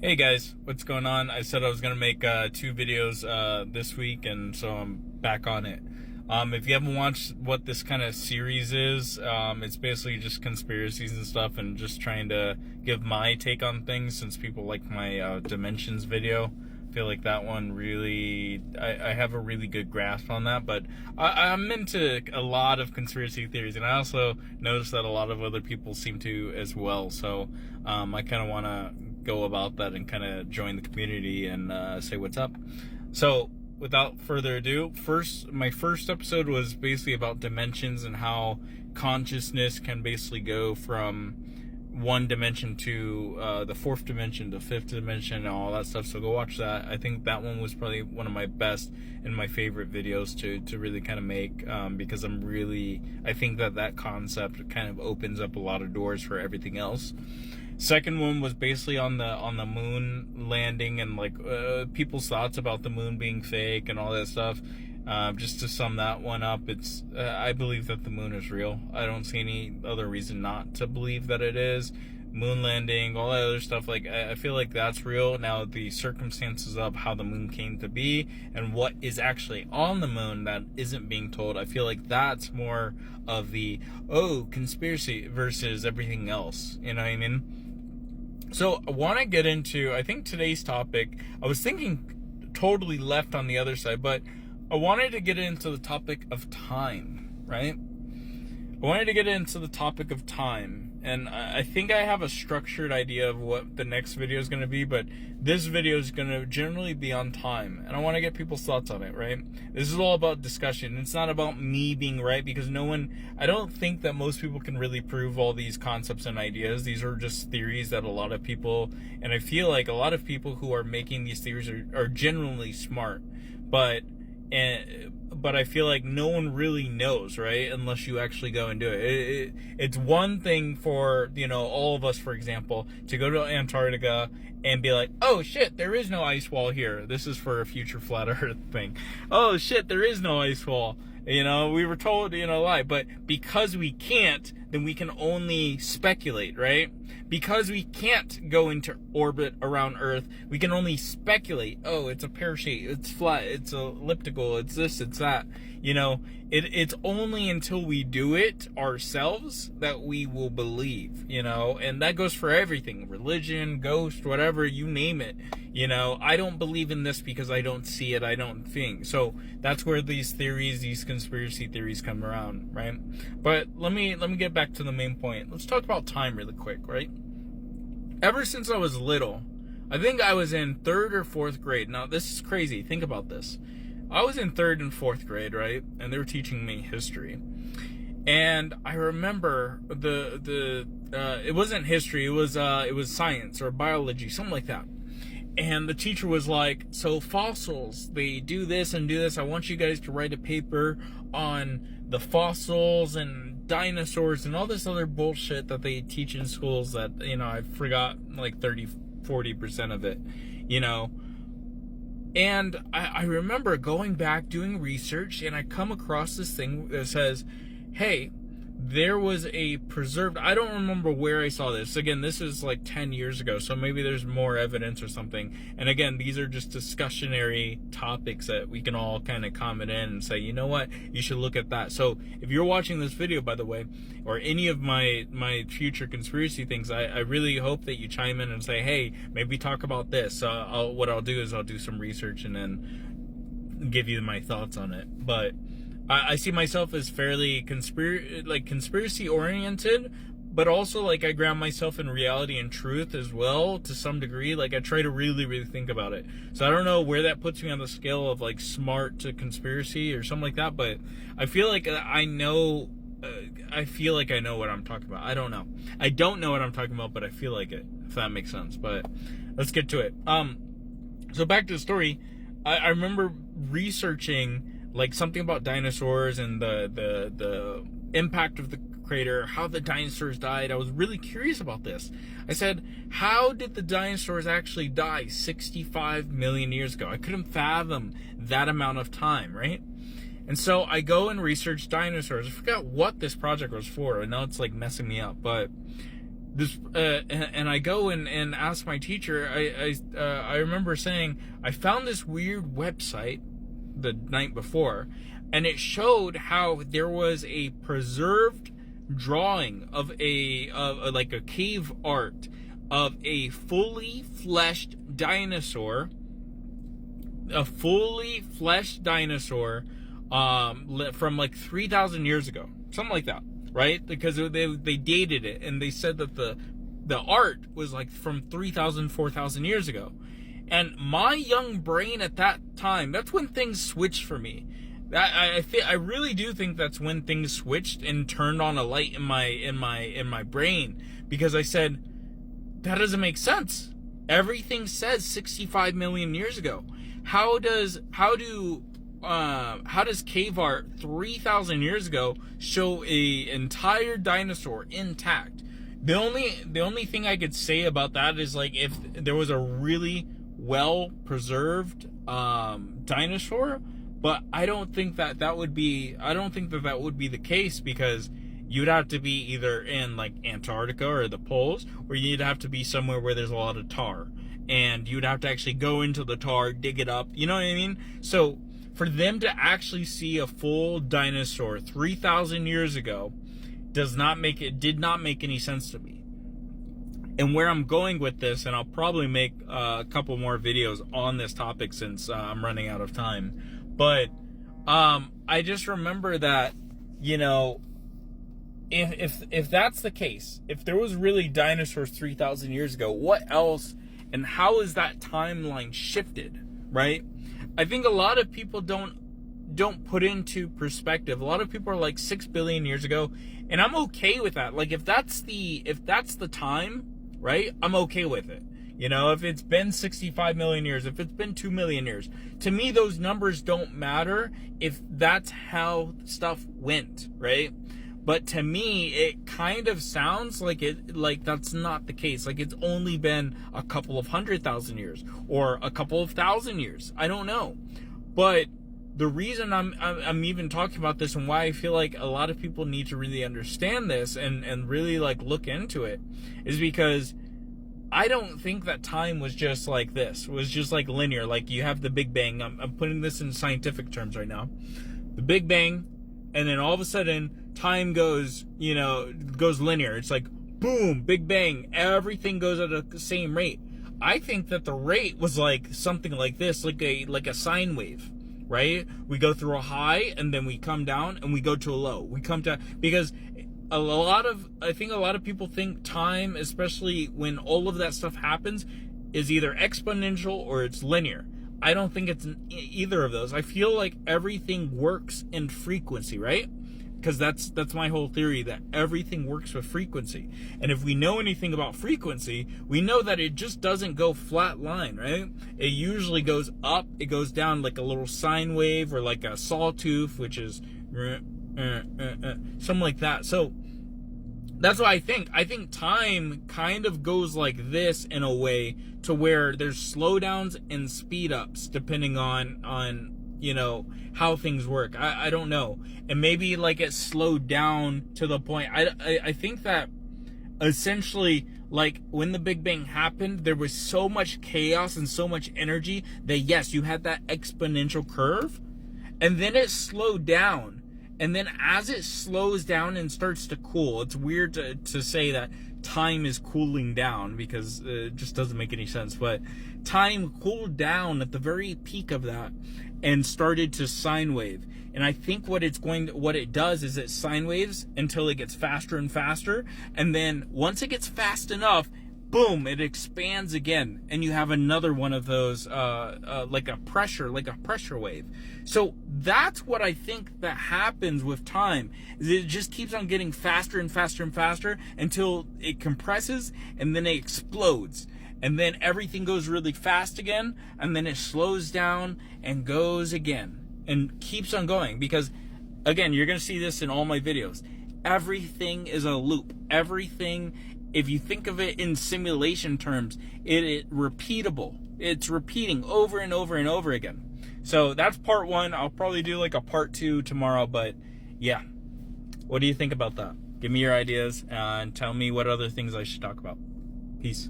Hey guys, what's going on? I said I was going to make 2 videos this week, and so I'm back on it. If you haven't watched what this kind of series is, it's basically just conspiracies and stuff and just trying to give my take on things since people like my Dimensions video. I feel like that one really, I have a really good grasp on that, but I'm into a lot of conspiracy theories, and I also noticed that a lot of other people seem to as well, so I kind of want to go about that and kind of join the community and say what's up. So without further ado, my first episode was basically about dimensions and how consciousness can basically go from one dimension to the 4th dimension, the 5th dimension, and all that stuff. So go watch that. I think that one was probably one of my best and my favorite videos to really kind of make, because I think that concept kind of opens up a lot of doors for everything else. Second one was basically on the moon landing and like people's thoughts about the moon being fake and all that stuff. Just to sum that one up, it's I believe that the moon is real. I don't see any other reason not to believe that it is. Moon landing, all that other stuff, like I feel like that's real. Now the circumstances of how the moon came to be and what is actually on the moon that isn't being told, I feel like that's more of the conspiracy versus everything else. You know what I mean? So I want to get into, I think today's topic, I was thinking totally left on the other side, but I wanted to get into the topic of time, right? I wanted to get into the topic of time, and I think I have a structured idea of what the next video is going to be, but this video is going to generally be on time, and I want to get people's thoughts on it, right? This is all about discussion. It's not about me being right, because I don't think that most people can really prove all these concepts and ideas. These are just theories that a lot of people, and I feel like a lot of people who are making these theories are genuinely smart, but I feel like no one really knows, right? Unless you actually go and do it. It's one thing for, all of us, for example, to go to Antarctica and be like, oh shit, there is no ice wall here. This is for a future flat earth thing. Oh shit, there is no ice wall. We were told, lie. But because we can't, then we can only speculate, right? Because we can't go into orbit around Earth, we can only speculate. Oh, it's a pear shape, it's flat, it's elliptical, it's this, it's that. It's only until we do it ourselves that we will believe, and that goes for everything. Religion, ghost, whatever, you name it. I don't believe in this because I don't see it, I don't think. So that's where these conspiracy theories come around, right? But let me get back to the main point. Let's talk about time really quick, right? Ever since I was little, I think I was in 3rd or 4th grade. Now, this is crazy. Think about this. I was in 3rd and 4th grade, right? And they were teaching me history. And I remember it wasn't history, it was science or biology, something like that. And the teacher was like, so fossils, they do this and do this. I want you guys to write a paper on the fossils and dinosaurs and all this other bullshit that they teach in schools that, I forgot like 30-40% of it, And I remember going back, doing research, and I come across this thing that says, hey, there was a preserved, I don't remember where I saw this. Again, this is like 10 years ago, so maybe there's more evidence or something. And again, these are just discussionary topics that we can all kind of comment in and say, you know what, you should look at that. So if you're watching this video, by the way, or any of my future conspiracy things, I really hope that you chime in and say, hey, maybe talk about this. What I'll do is I'll do some research and then give you my thoughts on it. But I see myself as fairly conspiracy oriented, but also like I ground myself in reality and truth as well to some degree. Like I try to really, really think about it. So I don't know where that puts me on the scale of like smart to conspiracy or something like that, but I feel like I know what I'm talking about. I don't know. I don't know what I'm talking about, but I feel like it, if that makes sense. But let's get to it. So back to the story. I remember researching like something about dinosaurs and the impact of the crater, how the dinosaurs died. I was really curious about this. I said, how did the dinosaurs actually die 65 million years ago? I couldn't fathom that amount of time, right? And so I go and research dinosaurs. I forgot what this project was for. I know it's like messing me up, but this and I go and ask my teacher. I remember saying I found this weird website the night before, and it showed how there was a preserved drawing of like a cave art of a fully fleshed dinosaur, from like 3,000 years ago, something like that, right? Because they dated it, and they said that the art was like from 3,000, 4,000 years ago. And my young brain at that time, that's when things switched for me. I really do think that's when things switched and turned on a light in my brain, because I said, that doesn't make sense. Everything says 65 million years ago. How does cave art 3,000 years ago show a entire dinosaur intact? The only thing I could say about that is, like, if there was a really well preserved dinosaur, but I don't think that would be the case, because you'd have to be either in like Antarctica or the poles, or you'd have to be somewhere where there's a lot of tar, and you'd have to actually go into the tar, dig it up, you know what I mean? So for them to actually see a full dinosaur 3,000 years ago did not make any sense to me. And where I'm going with this, and I'll probably make a couple more videos on this topic since I'm running out of time, but I just remember that, you know, if that's the case, if there was really dinosaurs 3,000 years ago, what else, and how is that timeline shifted, right? I think a lot of people don't put into perspective. A lot of people are like 6 billion years ago, and I'm okay with that. Like, if that's the time, right, I'm okay with it. You know, if it's been 65 million years, if it's been 2 million years, to me those numbers don't matter if that's how stuff went, right? But to me, it kind of sounds like that's not the case. Like, it's only been a couple of 100,000 years or a couple of 1,000 years. I don't know. But the reason I'm even talking about this, and why I feel like a lot of people need to really understand this and really like look into it, is because I don't think that time was just like this. It was just like linear. Like, you have the Big Bang. I'm putting this in scientific terms right now. The Big Bang, and then all of a sudden time goes linear. It's like, boom, Big Bang, everything goes at the same rate. I think that the rate was like something like this, like a sine wave, right? We go through a high, and then we come down, and we go to a low. We come to, because I think a lot of people think time, especially when all of that stuff happens, is either exponential or it's linear. I don't think it's either of those. I feel like everything works in frequency, right? Because that's my whole theory, that everything works with frequency. And if we know anything about frequency, we know that it just doesn't go flat line, right? It usually goes up, it goes down, like a little sine wave, or like a sawtooth, which is something like that. So that's what I think. I think time kind of goes like this in a way, to where there's slowdowns and speed ups depending on you know, how things work. I don't know. And maybe like it slowed down to the point. I think that essentially, like, when the Big Bang happened, there was so much chaos and so much energy that, yes, you had that exponential curve, and then it slowed down. And then as it slows down and starts to cool, it's weird to say that time is cooling down, because it just doesn't make any sense. But time cooled down at the very peak of that and started to sine wave. And I think what it does is it sine waves until it gets faster and faster. And then once it gets fast enough, boom, it expands again, and you have another one of those, like a pressure wave. So that's what I think that happens with time. Is it just keeps on getting faster and faster and faster until it compresses, and then it explodes. And then everything goes really fast again, and then it slows down and goes again, and keeps on going. Because, again, you're going to see this in all my videos. Everything is a loop. Everything, if you think of it in simulation terms, it's repeatable. It's repeating over and over and over again. So that's part one. I'll probably do like a part two tomorrow, but yeah. What do you think about that? Give me your ideas and tell me what other things I should talk about. Peace.